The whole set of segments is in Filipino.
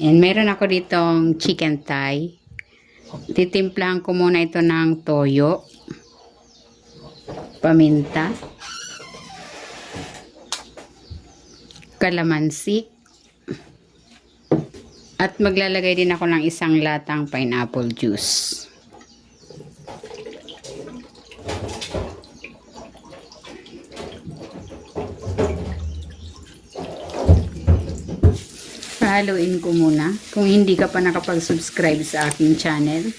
And meron ako ditong chicken thigh. Titimplahan ko muna ito ng toyo, paminta, kalamansi, at maglalagay din ako ng isang latang pineapple juice. Haluin ko muna. Kung hindi ka pa nakapag-subscribe sa aking channel,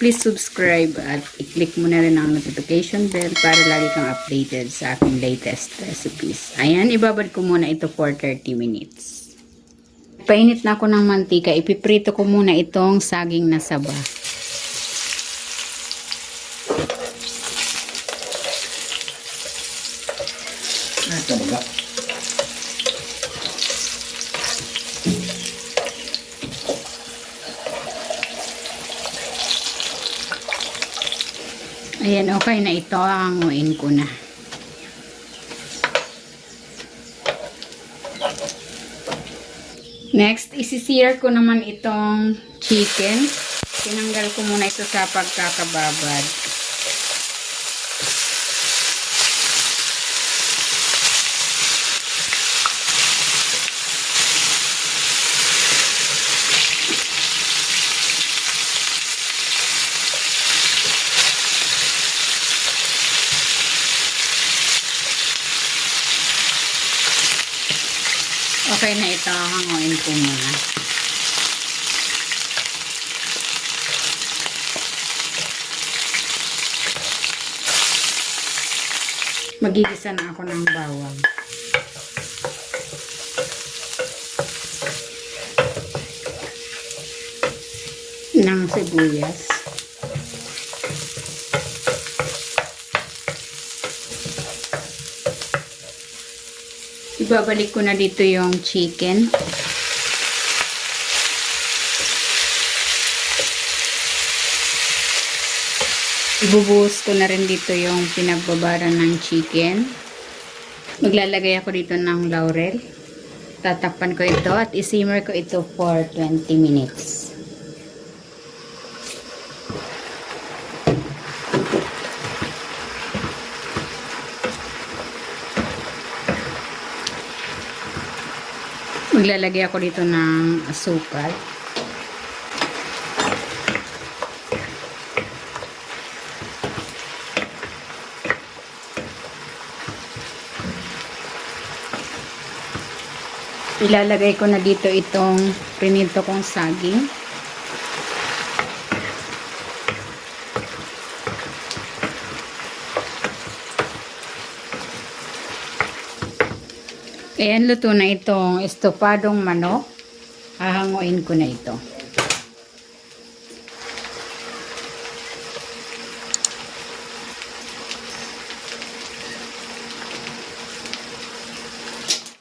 please subscribe at i-click mo na rin ang notification bell para lagi kang updated sa aking latest recipes. Ayan, ibabad ko muna ito for 30 minutes. Painit na ako ng mantika. Ipiprito ko muna itong saging na saba. Ayan, okay na ito. Hanguin ko na. Next, isisir ko naman itong chicken. Tinanggal ko muna ito sa pagkakababad. Okay na ito, hanguin ko muna. Magigisa na ako ng bawang. Ng sibuyas. Ibabalik ko na dito yung chicken. Ibubuhos ko na rin dito yung pinagbabara ng chicken. Maglalagay ako dito ng laurel. Tatakpan ko ito at isimmer ko ito for 20 minutes. Maglalagay ako dito ng asukal. Ilalagay ko na dito itong prinito kong saging. Ayan, luto na itong estopadong manok. Hahanguin ko na ito.